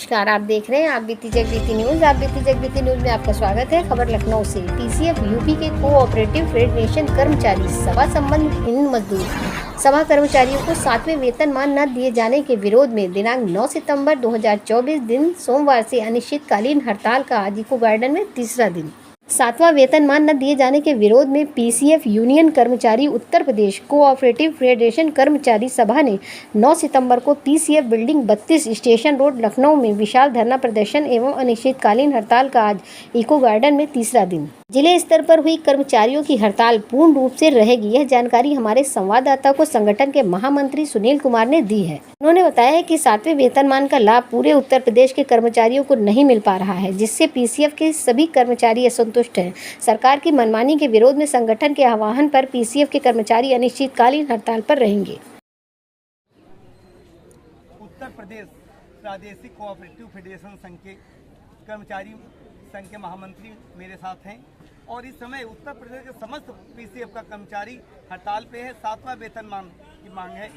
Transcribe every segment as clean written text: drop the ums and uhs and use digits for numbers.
नमस्कार, आप देख रहे हैं आप बीती जगबीती न्यूज। आप बीती जगबीती न्यूज में आपका स्वागत है। खबर लखनऊ से। पीसीएफ यूपी के कोऑपरेटिव फेडरेशन कर्मचारी सभा संबंध हिंद मजदूर सभा कर्मचारियों को 7वें वेतनमान न दिए जाने के विरोध में दिनांक 9 सितंबर 2024 दिन सोमवार से अनिश्चितकालीन हड़ताल का आज इको गार्डन में तीसरा दिन। 7वां वेतनमान न दिए जाने के विरोध में पीसीएफ यूनियन कर्मचारी उत्तर प्रदेश कोऑपरेटिव फेडरेशन कर्मचारी सभा ने 9 सितंबर को PCF building 32 station road Lucknow में विशाल धरना प्रदर्शन एवं अनिश्चितकालीन हड़ताल का आज इको गार्डन में तीसरा दिन। जिले स्तर पर हुई कर्मचारियों की हड़ताल पूर्ण रूप से रहेगी। यह जानकारी हमारे संवाददाता को संगठन के महामंत्री सुनील कुमार ने दी है। उन्होंने बताया है कि 7वें वेतनमान का लाभ पूरे उत्तर प्रदेश के कर्मचारियों को नहीं मिल पा रहा है, जिससे पीसीएफ के सभी कर्मचारी असंतुष्ट हैं। सरकार की मनमानी के विरोध में संगठन के आह्वान पर पीसीएफ के कर्मचारी अनिश्चितकालीन हड़ताल पर रहेंगे। उत्तर प्रदेश प्रादेशिक कोऑपरेटिव फेडरेशन संघ के कर्मचारी संघ के महामंत्री मेरे साथ हैं और इस समय उत्तर प्रदेश के समस्त पीसीएफ का कर्मचारी हड़ताल पे है। 7वां वेतनमान की मांग है।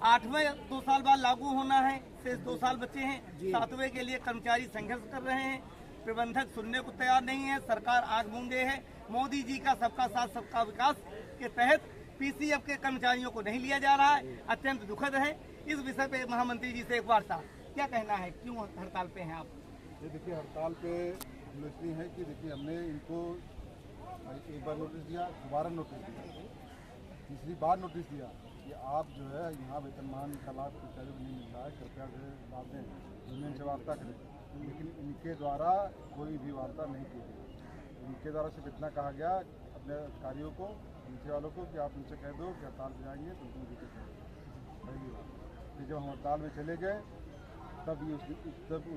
8वें 2 साल बाद लागू होना है, शेष 2 साल बचे हैं। 7वें के लिए कर्मचारी संघर्ष कर रहे हैं। प्रबंधक सुनने को तैयार नहीं है। सरकार आग मूंदे है। मोदी जी का सबका साथ सबका विकास के तहत पीसीएफ के कर्मचारियों को नहीं लिया जा रहा है। अत्यंत दुखद है। इस विषय पे महामंत्री जी से एक वार्ता, क्या कहना है, क्यों हड़ताल पे हैं आप? ये देखिए, हड़ताल पे इसलिए है कि देखिए हमने इनको एक बार नोटिस दिया, दोबारा नोटिस दिया, तीसरी बार नोटिस दिया कि आप जो है यहाँ वेतनमान का लाभ कर्मचारियों को नहीं मिल रहा है, कृपया से बात दें, यूनियन से वार्ता करें। लेकिन इनके द्वारा कोई भी वार्ता नहीं की गई। इनके द्वारा सिर्फ इतना कहा गया अपने अधिकारियों को, नीचे वालों को, कि आप उनसे कह दो कि हड़ताल पे जाएंगे तो उनको दिक्कत नहीं। पहली बात कि जब हम हड़ताल में चले गए तब उस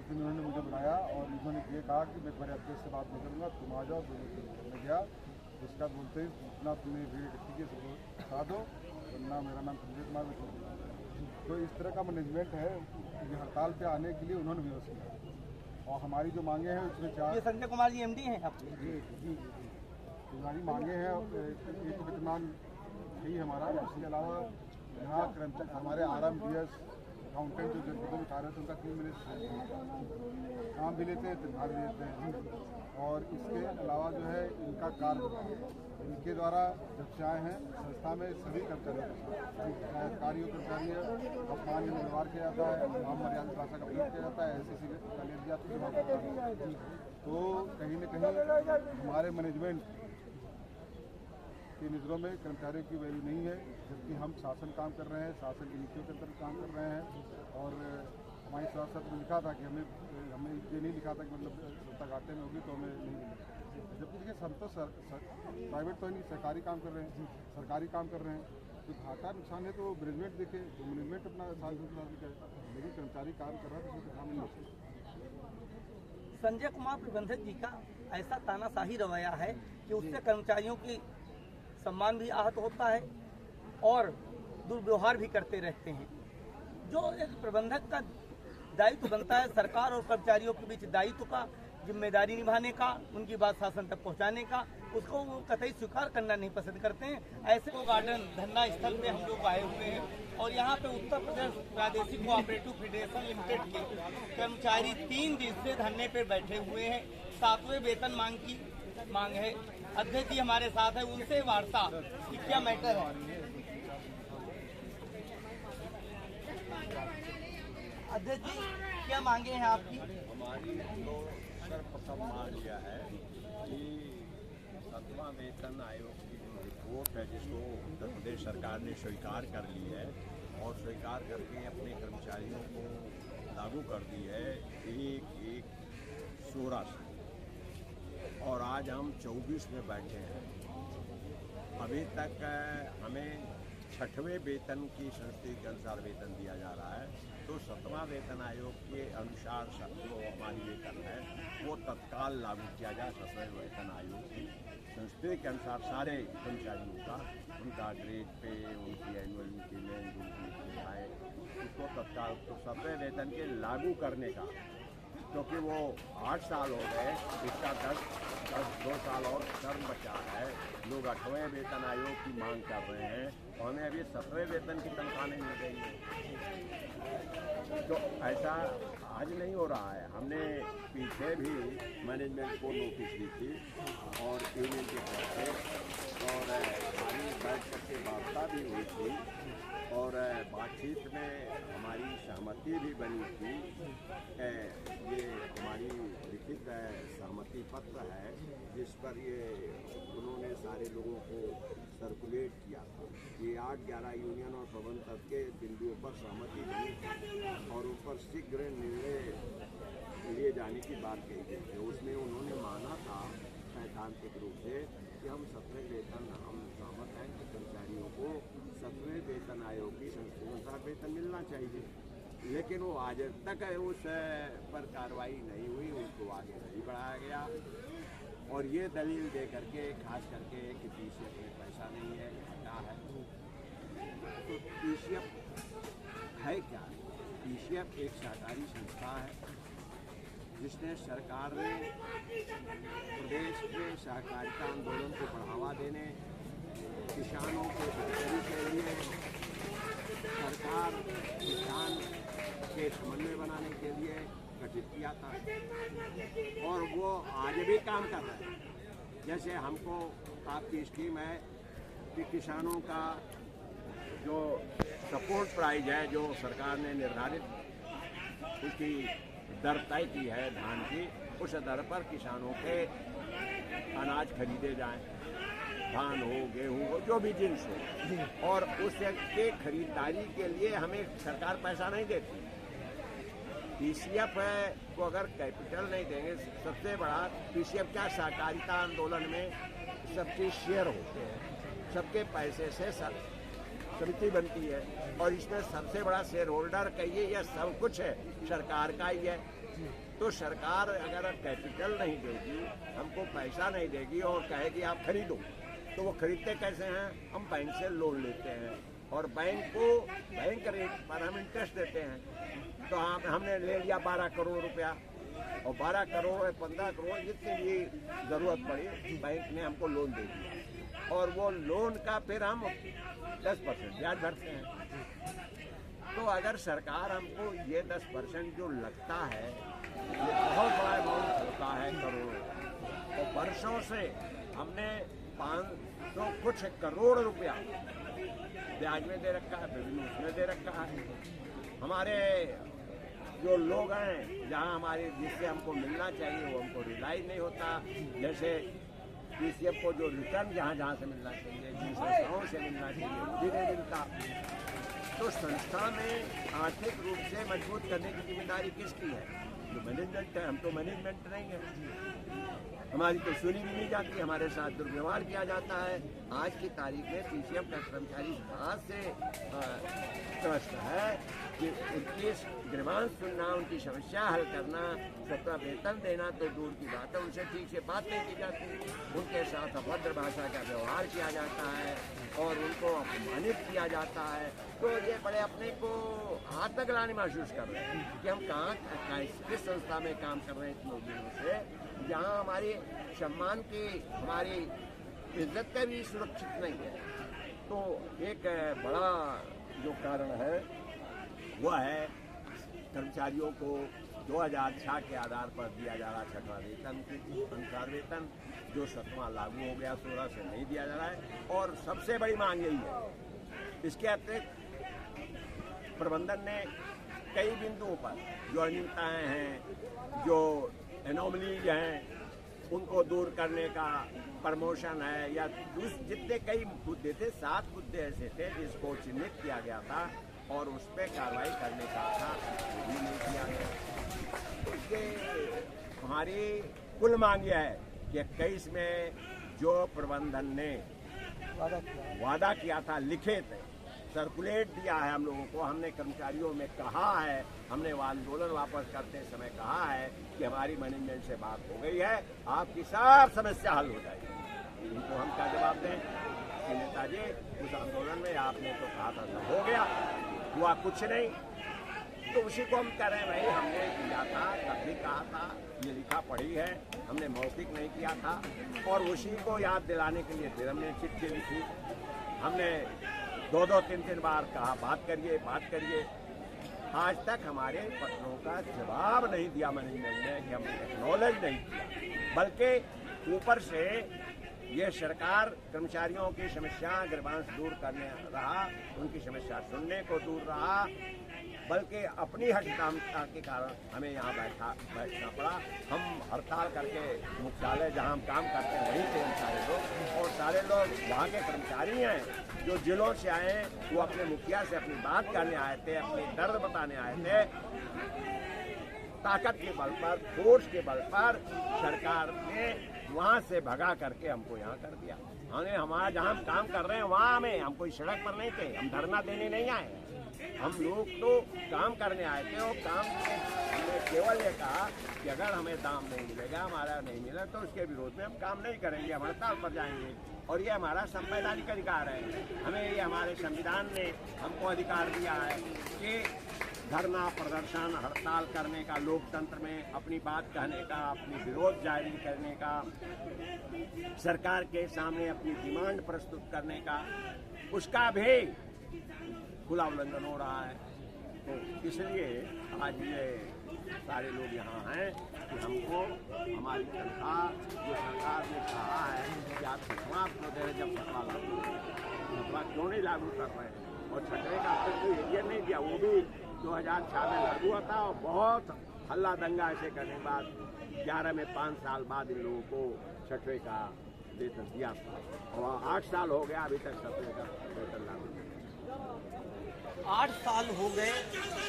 दिन उन्होंने मुझे बुलाया और उन्होंने ये कहा कि मैं तुम्हारे अध्यक्ष से बात नहीं करूँगा, तुम आ जाओ। तो मैं गया, उसका बोलते ही इतना तुमने भीड़ इकट्ठी की सबको बता दो, वरना मेरा नाम संजय कुमार में छोड़ दिया। तो इस तरह का मैनेजमेंट है। ये हड़ताल पे आने के लिए उन्होंने व्यवस्था किया और हमारी जो मांगे हैं उसमें 4। ये संजय कुमार जी एमडी हैं आप? जी, हमारी मांगे हैं। एक वेतनमान यही हमारा, इसके अलावा यहाँ कर्मचारी हमारे RMDS अकाउंटेंट जो जनपदों में उठा रहे थे उनका 3 महीने काम भी लेते हैं, तनख्वाह भी देते हैं। और इसके अलावा जो है इनका कार्य, इनके द्वारा जब से आए हैं संस्था में सभी कर्मचारियों चाहे अधिकारी कर्मचारी अपमान व्यवहार किया जाता है, नाम मर्यादित भाषा का प्रयोग किया जाता है, ऐसी ले दी जाती है। तो कहीं न कहीं हमारे मैनेजमेंट की नज़रों में कर्मचारियों की वैल्यू नहीं है, जबकि हम शासन काम कर रहे हैं, शासन की नीतियों के अंदर काम कर रहे हैं। और हमारी सभासद में लिखा था कि हमें ये नहीं लिखा था कि मतलब सत्ता घाटे में होगी तो हमें नहीं मिलेगा। जबकि देखिए हम तो प्राइवेट तो नहीं, सरकारी काम कर रहे हैं, सरकारी काम कर रहे हैं। तो घाटा नुकसान है तो मैनेजमेंट देखे, तो मैनेजमेंट अपना साथ करे, लेकिन कर्मचारी काम कर रहा है तो उसको काम नहीं होता। संजय कुमार प्रबंधक जी का ऐसा तानाशाही रवैया है कि उससे कर्मचारियों की सम्मान भी आहत होता है और दुर्व्यवहार भी करते रहते हैं। जो एक प्रबंधक का दायित्व बनता है सरकार और कर्मचारियों के बीच दायित्व का, जिम्मेदारी निभाने का, उनकी बात शासन तक पहुंचाने का, उसको वो कतई स्वीकार करना नहीं पसंद करते हैं। ऐसे को गार्डन धरना स्थल पे हम लोग आए हुए हैं और यहाँ पे उत्तर प्रदेश प्रादेशिक कोऑपरेटिव फेडरेशन लिमिटेड के कर्मचारी 3 दिन से धरने पर बैठे हुए हैं। 7वें वेतन मांग है। अध्यक्ष जी हमारे साथ है, उनसे वार्ता कि क्या मैटर है। अध्यक्ष जी क्या मांगे हैं आपकी? हमारी तो सर्वप्रथम मांग यह है कि 7वां वेतन आयोग की जो रिपोर्ट है, जिसको उत्तर प्रदेश सरकार ने स्वीकार कर ली है और स्वीकार करके अपने कर्मचारियों को लागू कर दी है 1/1/16 से, और आज हम 24 में बैठे हैं। अभी तक हमें 6वें वेतन की संस्कृति के अनुसार वेतन दिया जा रहा है। तो 7वां वेतन आयोग के अनुसार जो हमारी वेतन है वो तत्काल लागू किया जाए। 7वें वेतन आयोग की संस्कृति के अनुसार सारे कर्मचारियों का, उनका ग्रेड पे, उनकी एनुअल इंक्रीमेंट, उनकी सुविधाएँ, उसको तत्काल तो 7वें वेतन के लागू करने का क्योंकि वो 8 साल हो गए, इसका 2 साल और टर्म बचा है। लोग 8वें वेतन आयोग की मांग कर रहे हैं और हमें अभी 7वें वेतन की तनख्वाह नहीं मिल रही है। तो ऐसा आज नहीं हो रहा है। हमने पीछे भी मैनेजमेंट को नोटिस दी थी और यूनियन की तरफ से, और हमारी बैठक की वार्ता भी हुई थी और बातचीत में हमारी सहमति भी बनी थी। ये हमारी लिखित सहमति पत्र है जिस पर ये उन्होंने सारे लोगों को सर्कुलेट किया था। ये 8-11 यूनियन और प्रबंधक के बिंदुओं पर सहमति बनी और उन पर शीघ्र निर्णय लिए जाने की बात कही गई थी। उसमें उन्होंने माना था सैद्धांतिक रूप से कि हम 7वें वेतन, हम सहमत हैं कि कर्मचारियों को 7वें वेतन आयोग की संस्था अनुसार वेतन मिलना चाहिए, लेकिन वो आज तक उस पर कार्रवाई नहीं हुई, उनको आगे नहीं बढ़ाया गया। और ये दलील दे करके, खास करके कि पीसीएफ में पैसा नहीं है, घाटा है। तो पीसीएफ है क्या? पीसीएफ एक सहकारी संस्था है जिसने सरकार ने प्रदेश के सहकारिता आंदोलन को बढ़ावा देने, किसानों के बेहतरी के लिए सरकार किसान के समन्वय बनाने के लिए गठित किया था और वो आज भी काम कर रहा है। जैसे हमको आपकी स्कीम है कि किसानों का जो सपोर्ट प्राइस है, जो सरकार ने निर्धारित उसकी दर तय की है धान की, उस दर पर किसानों के अनाज खरीदे जाएं, धान हो, गेहूं हो, जो भी जिन्स हो, और उसके खरीदारी के लिए हमें सरकार पैसा नहीं देती। पीसीएफ को अगर कैपिटल नहीं देंगे, सबसे बड़ा पीसीएफ क्या, सहकारिता आंदोलन में सबके शेयर होते हैं, सबके पैसे से समिति बनती है और इसमें सबसे बड़ा शेयर होल्डर कहिए या सब कुछ है सरकार का ही है। तो सरकार अगर कैपिटल नहीं देगी, हमको पैसा नहीं देगी और कहेगी आप खरीदो, तो वो खरीदते कैसे हैं? हम बैंक से लोन लेते हैं और बैंक रेट पर हम इंटरेस्ट देते हैं। तो हमने ले लिया 12 करोड़ रुपया और 12 करोड़ 15 करोड़ जितनी भी ज़रूरत पड़ी, बैंक ने हमको लोन दे दिया और वो लोन का फिर हम 10% ब्याज भरते हैं। तो अगर सरकार हमको ये 10% जो लगता है, ये बहुत बड़ा अमाउंट होता है, करोड़ों। तो वर्षों से हमने 500 कुछ करोड़ रुपया ब्याज में दे रखा है, विभिन्न उसमें दे रखा है। हमारे जो लोग हैं, जहाँ हमारे जिससे हमको मिलना चाहिए वो हमको रिलाइज नहीं होता। जैसे पीसीएफ को जो रिटर्न जहाँ से मिलना चाहिए, जिन संस्थाओं से मिलना चाहिए, वो भी नहीं मिलता। तो संस्था में आर्थिक रूप से मजबूत करने की जिम्मेदारी किसकी है? जो मैनेजमेंट है। हम तो मैनेजमेंट नहीं है, हमारी तो सुनी भी नहीं जाती, हमारे साथ दुर्व्यवहार किया जाता है। आज की तारीख में पीसीएफ का कर्मचारी हाथ से त्रस्त है कि उनकी ग्रीवांस सुनना, उनकी समस्या हल करना, 17 वेतन देना तो दूर की बात है, उनसे ठीक से बात नहीं की जाती, उनके साथ अभद्र भाषा का व्यवहार किया जाता है और उनको अपमानित किया जाता है। तो ये बड़े अपने को हाथ तक लाने महसूस कर रहे हैं कि हम कहाँ किस संस्था में काम कर रहे हैं इतने दिनों से, जहाँ हमारी सम्मान की, हमारी इज्जत का भी सुरक्षित नहीं है। तो एक बड़ा जो कारण है वह है कर्मचारियों को 2006 के आधार पर दिया जा रहा 6वां वेतन के अनुसार वेतन, जो 7वां लागू हो गया, 16 से नहीं दिया जा रहा है। और सबसे बड़ी मांग यही है। इसके अतिरिक्त प्रबंधन ने कई बिंदुओं पर जो अनियमितताएं हैं, जो एनोमलीज हैं, उनको दूर करने का प्रमोशन है या जितने कई मुद्दे थे, 7 मुद्दे ऐसे थे जिसको चिन्हित किया गया था और उस पर कार्रवाई करने का था, वो भी नहीं किया गया। तो ये हमारी कुल मांग यह है कि 21 में जो प्रबंधन ने वादा किया था, लिखित सर्कुलेट दिया है हम लोगों को, हमने कर्मचारियों में कहा है, हमने आंदोलन वापस करते समय कहा है कि हमारी मैनेजमेंट से बात हो गई है, आपकी सब समस्या हल हो जाएगी। इनको हम क्या जवाब दें कि नेताजी उस आंदोलन में आपने तो कहा था सब हो गया, हुआ कुछ नहीं। तो उसी को हम कह रहे हैं, भाई हमने किया था, तब भी कहा ये लिखा पढ़ी है, हमने मौखिक नहीं किया था और उसी को याद दिलाने के लिए फिर हमने चिट्ठी लिखी। हमने 2-3 बार कहा बात करिए। आज तक हमारे पत्रों का जवाब नहीं दिया मैनेजमेंट ने कि हमने एक्नॉलेज नहीं किया, बल्कि ऊपर से ये सरकार कर्मचारियों की समस्या ग्रीवांस दूर करने रहा, उनकी समस्या सुनने को दूर रहा, बल्कि अपनी हठकामता के कारण हमें यहाँ बैठना पड़ा। हम हड़ताल करके मुख्यालय जहाँ हम काम करते हैं वहीं थे हम सारे लोग, और सारे लोग वहाँ के कर्मचारी हैं जो जिलों से आए हैं, वो अपने मुखिया से अपनी बात करने आए थे, अपनी दर्द बताने आए थे। ताकत के बल पर, फोर्स के बल पर सरकार ने वहाँ से भगा करके हमको यहाँ कर दिया। हमने हमारा जहाँ हम काम कर रहे हैं वहाँ हम कोई सड़क पर नहीं थे, हम धरना देने नहीं आए, हम लोग तो काम करने आए थे। और काम हमने केवल ये कहा कि अगर हमें दाम नहीं मिलेगा, हमारा नहीं मिला, तो उसके विरोध में हम काम नहीं करेंगे, हम हड़ताल पर जाएंगे। और ये हमारा संवैधानिक अधिकार है, हमें ये हमारे संविधान ने हमको अधिकार दिया है कि धरना, प्रदर्शन, हड़ताल करने का, लोकतंत्र में अपनी बात कहने का, अपनी विरोध जारी करने का, सरकार के सामने अपनी डिमांड प्रस्तुत करने का, उसका भी खुला उल्लंघन हो रहा है। तो इसलिए आज ये सारे लोग यहाँ हैं कि हमको हमारी तनख्वाह जो सरकार ने कहा है कि आप छठवां क्यों दे रहे, जब छठवां लागू छठवां क्यों नहीं लागू कर रहे हैं, और छठवें का अब तक कोई एरिया नहीं दिया, वो भी 2006 में लागू हुआ था और बहुत हल्ला दंगा ऐसे करने के बाद 11 में 5 साल बाद इन लोगों को छठवें का वेतन दिया था, और 8 साल हो गया अभी तक छठवें का वेतन लागू नहीं। 8 साल हो गए,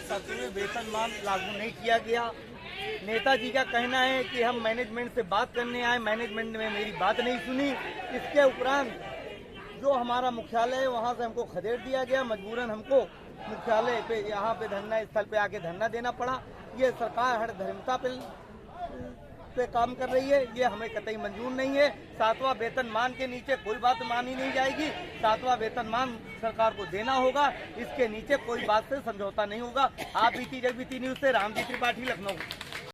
7वें वेतनमान लागू नहीं किया गया। नेताजी का कहना है कि हम मैनेजमेंट से बात करने आए, मैनेजमेंट ने मेरी बात नहीं सुनी। इसके उपरांत जो हमारा मुख्यालय है वहाँ से हमको खदेड़ दिया गया, मजबूरन हमको मुख्यालय पे यहाँ पे धरना स्थल पे आके धरना देना पड़ा। ये सरकार हर धर्मता पे काम कर रही है, ये हमें कतई मंजूर नहीं है। 7वां वेतनमान के नीचे कोई बात मानी नहीं जाएगी, 7वां वेतनमान सरकार को देना होगा, इसके नीचे कोई बात से समझौता नहीं होगा। आप बीती जगबीती न्यूज से रामजी त्रिपाठी, लखनऊ।